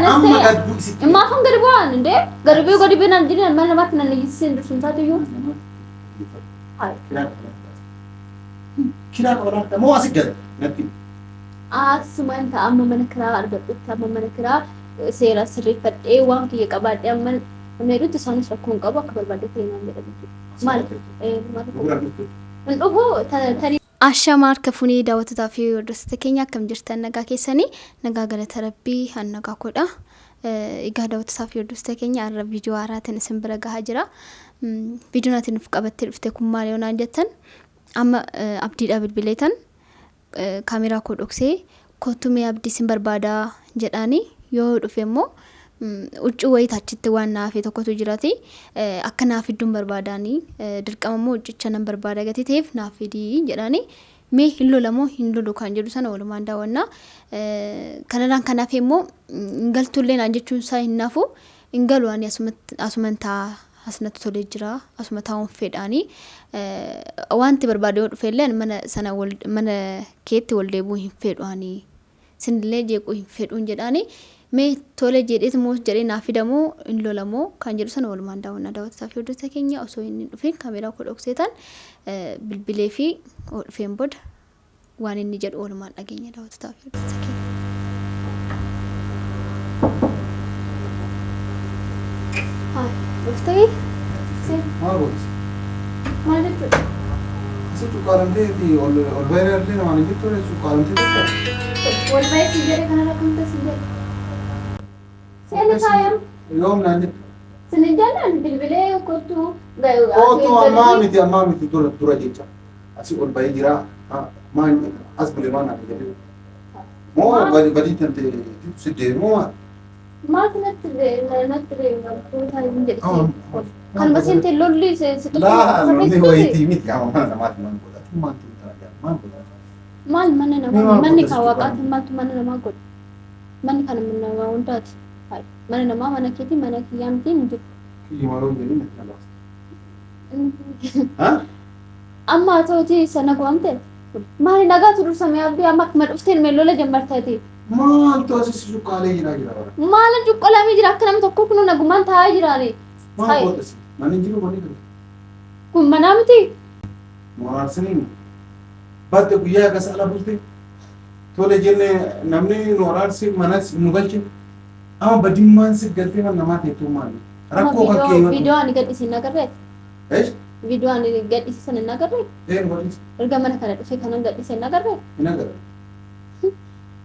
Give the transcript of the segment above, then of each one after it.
amma gadbu isitti ma fan gadi bu'an inde gadi binan dinan mana mat nan yisin dursun taatu hai kira orang mau asik gad nanti asuman ta amma mana kira argatu ta amma mana kira seera sirrifadhee waan kiyya qabaadhee amma meerutti isaanis rakkoon qabu akka barbaadde ta'inaan jedhamu maal dhufu tarii Ashamaar kafunii daawwattotaa fi hordoftoota keenya akkam jirtan nagaa keessanii nagaa galata rabbii hannagaa godha. Egaa daawwattotaa fi hordoftoota keenya har'a viidiyoo haaraatiin isin bira gahaa jira. Viidiyoon ati nuuf qabattee dhufte kun maal yoonaan jettan amma abdiidhaa bilbileetan kaameraa koo dhoksee kottumee abdii isin barbaadaa jedhaanii yoo dhufe immoo uccuu wayii achitti waan naafee tokkotu jiraati akka naaf idduun barbaadaanii dirqama immoo uccicha nan barbaada gatii ta'eef naaf idii jedhaanii mee hin lolamoo hin lolu kan jedhu sana walumaan daawwannaa kanarraan kanaaf immoo hin galtullee naan jechuun isaa hin naafu hin galu ani asuman taa asnatti tolee jira asuma taa'uun fedhaanii wanti barbaade yoo dhufellee mana sana mana keetti wal deebuu hin fedhaanii sinillee jeequu hin fedhuun jedhaanii mee tole jedheet moo jedhee naaf fidamoo hin lolamoo kan jedhu sana walumaan daawwannaa daawwattotaa fi hordoftoota keenya osoo hin dhufin kaameraa koo dhokseetan bilbilee fi dhufeen booda waan inni jedhu walumaan dhageenya daawwattotaa fi hordoftoota keenya. Hai, dhuftee? Maal jechuudha? Asii cuqqaalamtee fi ol bahee arginu waan jechuudha cuqqaalamtee wal bahee si jedhe kanarra kan ta'e si jedhe. Seni sayang. Yom nanti. Seni jalan bilbilee kottu. Kottu amma miti dura jecha. Asii ol bahee jira. Maan as bulee maan akka jedhu. Moo badii tante sidee moo maan? Maal natti kuutaa hin jedhe. Kan basin te lolli se laa lolli wayitii miti amma mana namaatti maan godhatu maan tuutaa maan godhatu. Maal mana namaa manni kaawwaqaati maaltu mana namaa godhu. Manni kana mana namaa hundaati. Mana namaa mana keetii mana kiyyaamtiin hin jiru. Kiyyimaroon jedhanii natti nalaas. Amma ta'uutii sana guwamte maali nagaatu dursamee abdii amma akkuma dhufteen meellola jammartaati. Maaltu asii cuqqaalee jira bara. Maala cuqqaalamee jira akka nama tokko kun nagumaan taa'aa jiraani. Maal godhasi? Manni jiru manni jiru. Kun manaa miti. Noorarsanii badde guyyaa akka saala bulte tole jennee namni noorarsi manas nu galche. Amma badimmaan si galtee mana namaa teessoo maali? Rakkoo kan keenya. Viidiyoo ani gadhiisin agarree. Viidiyoo ani gadhiisan hin agarree. Godhisi. Erga mana kana dhufee kanan gadhiisan hin agarree. Hin agarre.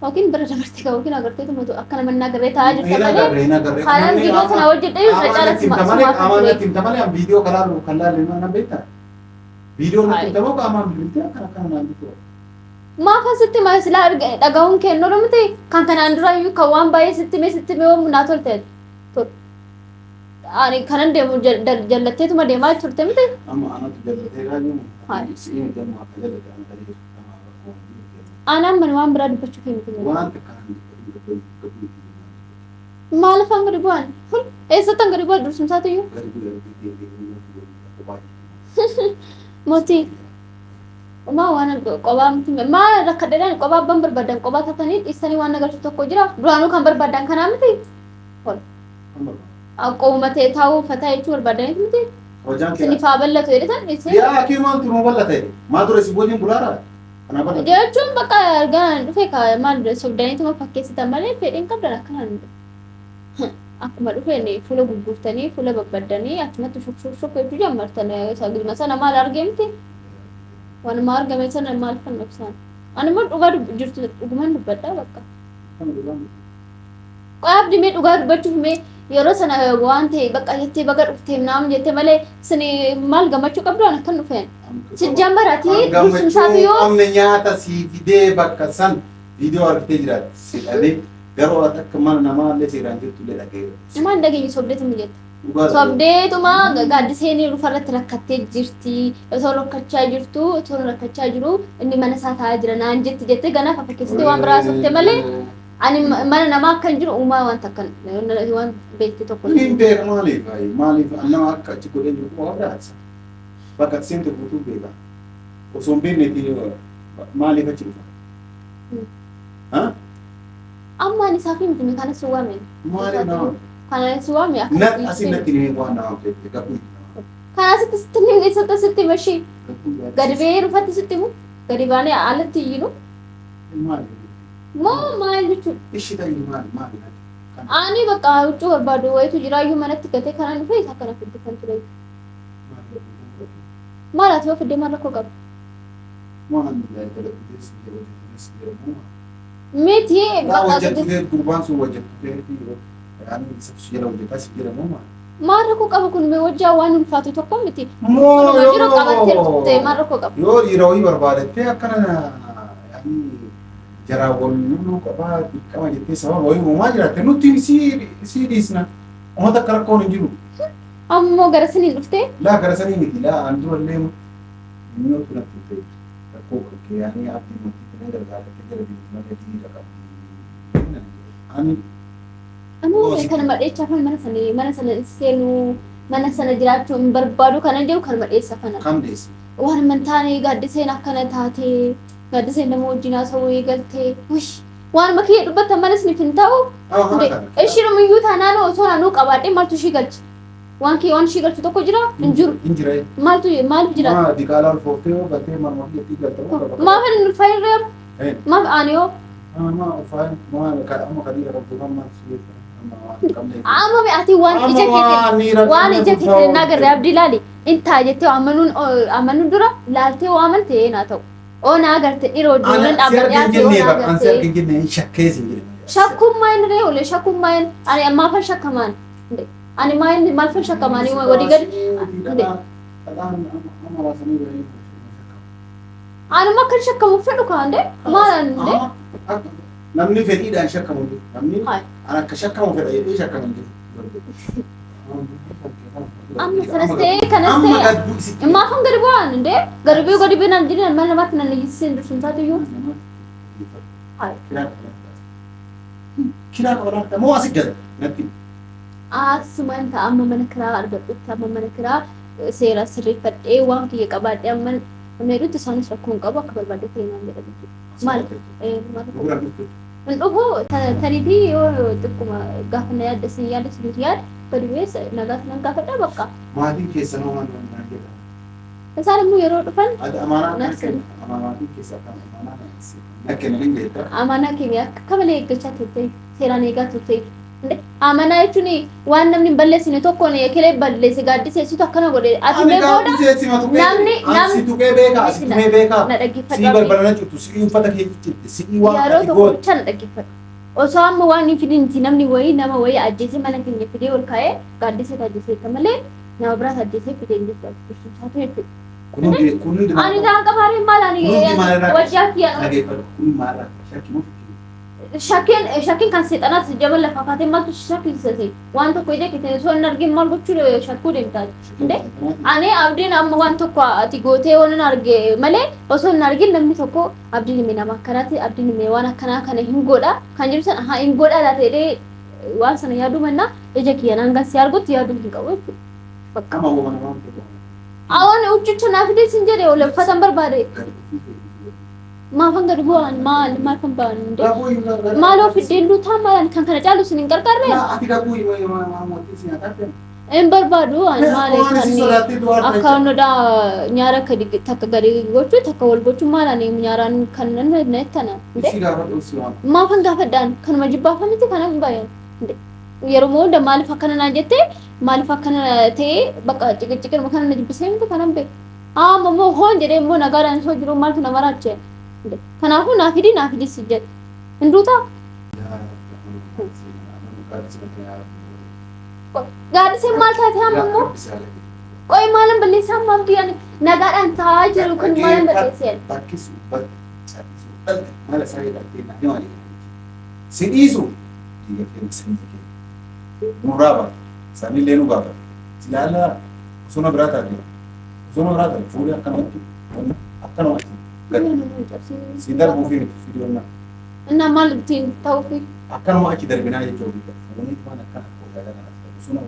Yookiin bira dabartee qabu yookiin agartee tumatu akka nama hin agarree taa'aa jirta malee. Hin agarre. Kanan viidiyoo sana hojjedhee irra caalatti amana timta malee am viidiyoo kalaalu kalaalu mana beektaa. Viidiyoo nuti tamoo qaamaan bilbiltee akka naan bituu. Maafa sitti maasila dhagahuun kennuu dhumte kan kanaan duraayyuu kan waan baay'ee sitti mee oomu naa tolte. Ani kanan deemu jallatteetuma deemaa turte miti. Amma anatu jallatee gaajuu. Siin deemu akka jallatte ana gadi. Anaan mana waan biraa dubbachuu keenya. Waan takkaan maal afaan gadi bu'an? Eessatti an gadi bu'an dursumsaatu iyyuu? Mootii. Maa waan qophaa miti maa rakkadheedhaan qophaa abbaan barbaadan qophaa taatanii dhiistanii waan agarsiisu tokko jira duraanuu kan barbaadan kanaa miti. Qoomatee taa'uu uffataa jechuu barbaadaniif miti. Sinifaa bal'atu jedhetan dhiisee. Yaa akii maaltu nuu bal'ate? Maal dura si wajjin bulaara? Jechuun bakka argaan dhufee maal sobdaniituma fakkeessitan malee fedhiin qabdan akkanaan akkuma dhufeen fuula gurgurtanii fuula babbaddanii achumatti shuk jechuu jammartan sagilma sana maal argee miti. Waan maar game sana maal kan dhoksan. Ani immoo dhugaa jirtu dhugumaan dubbadhaa bakka. Qaabdi mee dhugaa dubbachuuf mee yeroo sana waan ta'e bakka jettee baga dhuftee naam jettee malee sini maal gammachuu qabdu an akkan dhufeen. Sijjambarati dursumsaatu yoo amne nyaata si fidee bakka san viidiyoo argitee jiraatti si dhalee garuu akka mana namaa illee seeraan jirtu illee dhagee. Maal dhageenye sobdeetuma jetta. Sobdeetuma gaaddiseenii dhufarratti rakkattee jirti. Osoo rakkachaa jirtu osoo rakkachaa jiru inni mana isaa taa'aa jira naan jettee ganaaf fakkeessitee waan biraa softee malee ani mana namaa akkan jiru uumaa waan takkan waan beekte tokko. Niin beeka maaliif nama akka achi godhee jiru qofaadhaas bakka seente guutuu beeka osoo hin beekneeti maaliif achi dhufa? Amma ani saafii miti kana suwame. Maali nama? Kana suwame akka. Nat asinatti ni waan nama fedhe gabu. Kana sitti ni sitti mashi. Gadi bee rufatti sitti mu. Gadi baanee alatti yiinu. Maali? Maali jechuudha. Ishii ta'e maali? Ani bakka huccuu barbaadu wayitu jiraayyuu manatti gatee kanaan dhufee isa kana fidde kan ture. Maal ati yoo fidde maal rakkoo qaba? Miti bakka gurbaan sun hojjetee yaani sabsi jala hojjetaa si jira moo maal rakkoo qaba kun wajjaa waan ulfaatu tokko miti. Moo yeroo qabattee dhuftee maal rakkoo qaba? Yoo yeroo barbaadattee akkana yaani jara wal qaba kama jettee sababa wayii uumaa jiraatte nuti si dhiisna. Uummata akka rakkoon hin jiru. Ammoo gara sanii dhuftee? Laa gara sanii miti laa an dura illee inni otoo natti ta'e rakkoo qaqqee yaani abdii nuti kan gargaaratte jala biitti malee dhiira qabdi. Ammoo kana madheechaa kan mana sana seenuu mana sana jiraachuu hin barbaadu kana jiru kan madheessa kana. Kam deessi? Waan amantaanii gaaddiseen akkana taatee gaaddiseen nama wajjin haasawuu eegaltee waan makee dubbatan manas ni fin ta'u. Ishirumuyyuu taanaan osoo naannoo qabaadhee maaltu ishii galchi? Waan ishii galchu tokko jira hin jiru. Maaltu jira? Diqaalaa ulfooftee yoo galtee marmaa fi galtee. Maaf hin ulfaayirree? Maaf ani yoo? Amma kadhiira qabdu kan maal suuqe. Amma ati waan ija keetiin nagarree abdii laali intaa jettee amanuun dura laaltee waaman ta'ee naa ta'u. Oo naa agartee dhiira wajjin dhaabbatee asii oo naa agartee. Ansi argin shakkee sin jedhama. Shakkummaa hin ree olee shakkummaa hin ani ammaafan shakkamaan. Ani maal fan shakkamaan walii gadi. Anuma kan shakkamu fedhu kaande maalan namni fedhiidhaan shakkamu jiru. Namni an akka shakkamu fedha jedhee shakkamu jiru. Amma sanas ta'ee kanas ta'ee maafan gadi bu'aan indee gadi bu'aan jiran mana namaatti nan iyyisiin dursun taatu iyyuu. Kiraa qabaadha moo asi gala natti. Asumaan ta'a amma mana kiraa argadhutti amma mana kiraa seera sirreeffadhee waan kiyya qabaadhee amma meedutti isaanis rakkoo hin qabu akka barbaadde ta'e naan jedha maal dhufu tariitii yoo xiqquma gaafa na yaaddasiin yaad gadi bu'ees nagaas nan gaafadha bakka. Maatiin keessa nama naan jedha. Isaan immoo yeroo dhufan maatiin keessa nakkeen hin beektaa. Amanaa keenya akka malee eeggachaa turte seeraan eegaa turte. Amanaa jechuun waan namni hin balleessine tokkoon kilee balleesse gaaddiseessitu akkana godhe ati mee booda namni tuqee beekaa si tumee beekaa na dhaggeeffadhu si balbalana jirtu si uffata kee jirti si waan yeroo tokko bicha na dhaggeeffadhu osoo amma waan hin fidinti namni wayii nama wayii ajjeesee mana keenya fidee ol kaa'ee gaaddisee ajjeeseetta malee nama biraas ajjeesee fidee hin jirtu jechuudha. Ani daan qabaaree maal ani wajjaa kiyyaa kun maal shakkii Shakin kan seexanaas jabal lafa kaatee maaltu shakkisiise waan tokko ija keetiin osoo hin argin maal gochuu shakkuu deemtaa inde ani abdiin amma waan tokko ati gootee waan hin arge malee osoo hin argin namni tokko abdiin hime nama akkanaati abdiin hime waan akkanaa kana hin godha kan jedhu sana hin godha laatee waan sana yaaduu mannaa ija kiyyan hanga si argutti yaaduu hin qabu bakka. Awwan uccicha naaf idee sin jedhee ol uffatan barbaade. Maafan gadi bu'aan maal kan ba'an maaloo fiddeen duutaa maalan kan kana caalu sin hin gargaarre. Hin barbaadu maali akka nodha nyaara takka gadi gochuu takka wal gochuu maalan nyaaraan kan nettana. Maafan gaafadhaan kanuma jibbaafamiti kana hin bayan. Yeroo mooda maaliif akkana naan jettee maaliif akkana ta'ee bakka ciqicidhuma kana na jibbisee miti kanan beeku. Ammoo hoon jedhee immoo nagaadhaan soo jiru maaltu nama raachee. Kanaafuu naaf hidhi si jedhe hin duutaa. Gaaddiseen maal taate amma immoo qo'i maalan balleessaa amma abdii nagaadhaan taa'aa jiru kun maalan balleesseen. Si dhiisu nurraa baata isaanillee nu baata si laala osoo biraa taate fuudhee akkanumatti si darbuufi fidiyoonna. Innaa maal ittiin ta'uufi? Akkanuma achi darbinaa jechuudha. Fuudhanii waan akkana osoo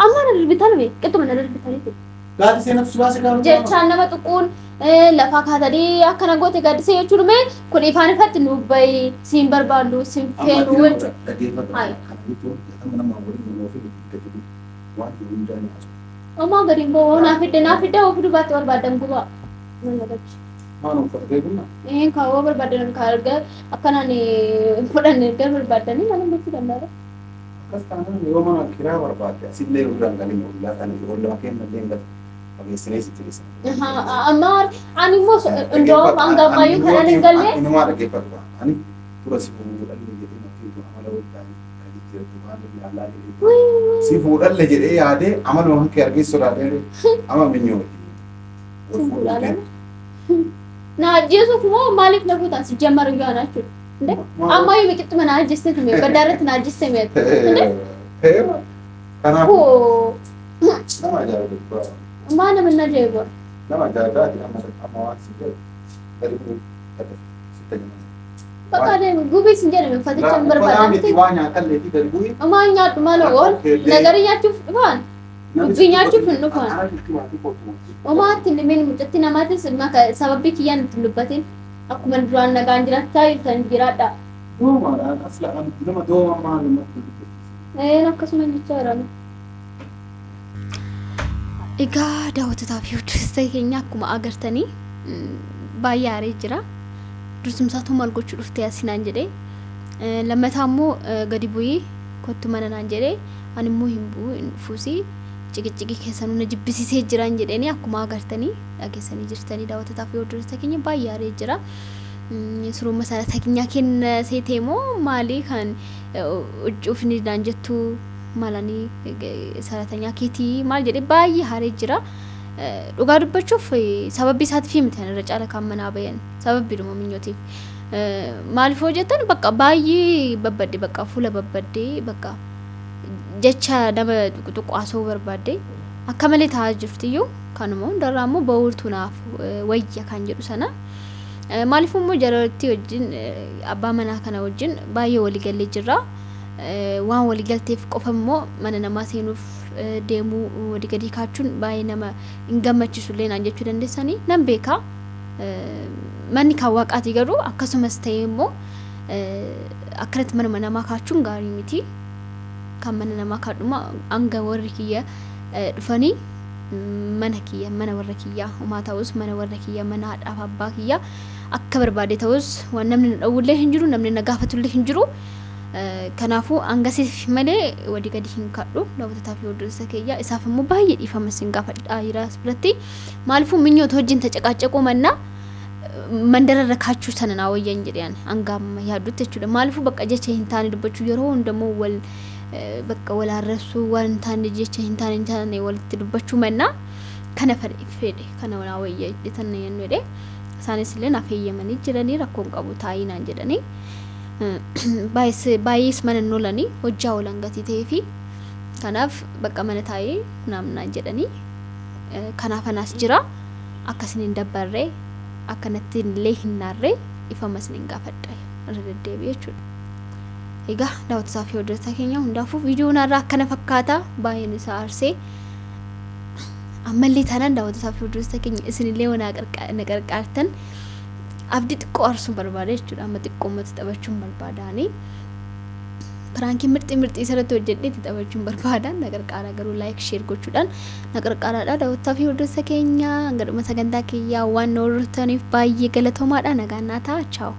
amma na darbitan qixxuma na darbitaniiti. Gaaddiseen nafti baase gaafa jechaan nama xuquun lafa kaatanii akkana goote gaddisee jechuudha mee kun ifaan ifatti nu bayi siin barbaadu siin feenu jechuudha. Omaa gadi boo naa fidde ofii dubaatti barbaadan gubaa. Maanu fardee bunna. Kaawwa barbaadan kaarga akkanaan fudhannee erga barbaadanii mana gochuu danda'a. Akkas taanaan yoo mana kiraa barbaadde asillee irraan galii mul'aa kan yeroo lama kenna deemgat fageessinee sitti dhiyeessan. Amma ani immoo iddoo hangamaayyuu kanan hin galle. Inumaa dhaggeeffatu ani dura si fuudhalle jedhee makkii amala wajjin kan jijjiiratu waan ilaalaa jedhee si fuudhalle jedhee yaadee amala waan kee argee sodaatee ama minyoo. Na jesu kuma malik na fuutan si jamar yana jechuudha. Amma yoo biqiltuu mana ajjeestee tume baddaarratti na ajjeestee meeqa. Kanaafuu nama ajaa'iba. Maana minna jeebar. Nama ajaa'ibaati amma waan si jedhu gadi bu'u sitta jiru. Bakka deemu gubii sin jedhame faticha hin barbaadan. Waan nyaatallee fi gadi bu'ii. Amma nyaadhu maal ool nagari nyaachuuf dhufaan. Dubbii nyaachuuf hin dhufaan. Omaatti limeen mucatti namaatis sababii kiyyaan itti dubbatin akkuma duraan nagaan jiraachaa jirtan jiraadha. Doomaadhaan aslaan nama dooma maalumatti. Akkasuma jechaa jirame. Egaa daawwattotaa fi hordoftoota keenya akkuma agartanii baay'ee aarii jira. Dursumsaatu maal gochuu dhuftee asinaan jedhee lammataa immoo gadi bu'ii kottu mana naan jedhee ani immoo hin bu'u hin dhufuusi. Ciqicigi keessanuu na jibbisiisee jiran jedhanii akkuma agartanii dhageessanii jirtanii daawwattotaa fi hordoftoota keenya baay'ee aarii jira. Suruma sana takinya kenna seetee moo maalii kan uccuuf ni daan jettu maalanii saratanyaa keetii maal jedhee baay'ee aarii jira. Dhugaa dubbachuuf sababii isaatiif miti irra caala kan manaa bayan sababii dhuma minyootiif. Maaliif hojjetan bakka baay'ee babbadde bakka fuula babbadde bakka jecha nama tuqaasoo barbaadde akka malee taa'aa jirtiyyuu kanuma hundarraa immoo ba'uurtu naaf wayya kan jedhu sana maaliif immoo jaratti wajjin abbaa manaa kana wajjin baay'ee waliigallee jirra waan waliigalteef qofa immoo mana namaa seenuuf deemuu walii gadi kaachuun baay'ee nama hin gammachiisullee naan jechuu dandeessanii nan beeka manni kan waaqaati garuu akkasumas ta'ee immoo akkanatti mana namaa kaachuun gaarii miti. Kan mana namaa kaadhuma hanga warri kiyya dhufanii mana kiyya mana warra kiyyaa homaa ta'us mana warra kiyya mana haadhaaf abbaa kiyya akka barbaade ta'us waan namni na dhawullee hin jiru namni na gaafatullee hin jiru. Kanaafuu hangasiif malee walii gadi hin kaadhu daawwattotaa fi hordoftoota keenya isaaf immoo baay'ee dhiifama sin gaafadhaa jira biratti maaliifuu minyoota wajjin tacaqaacaquu mannaa mandararra kaachuu sana naa wayyan jedhan hanga amma yaaddutti jechuudha. Maaliifuu bakka jecha hin taane dubbachuu yeroo hundamoo wal bakka wal arrabsuu waan taane jecha hin taane walitti dubbachuu mannaa kana fedhe kana naa wayya jedhan yennu jedhe isaanis illee naaf eeyyamanii jiranii rakkoon qabu taa'inaan jedhanii baay'ees mana nolanii hojjaa oolan gatii ta'ee fi kanaaf bakka mana taa'ee naamnaan jedhanii kanaaf anaas jira akkasin hin dabbarree akkanatti illee hin naarree ifamas hin gaafadha irra deddeebi'e jechuudha. Egaa daawwattotaa fi hordoftoota keenya hundaafuu viidiyoon irraa akkana fakkaata baay'een isaa aarsee ammallee taanaan daawwattotaa fi hordoftoota keenya isinillee waan na qarqaartan abdii xiqqoo aarsuu barbaada jechuudha. Amma xiqqoo uummata taphachuun barbaadaanii piraankii mirxii isarratti hojjedhee itti taphachuun barbaadaan na qarqaara garuu laayik sheer gochuudhaan na qarqaaraadha. Daawwattotaa fi hordoftoota keenya hanga dhuma sagantaa kiyyaa waan na hordofaniif baay'ee galatoomaadha nagaan naa ta'a. Chaaw.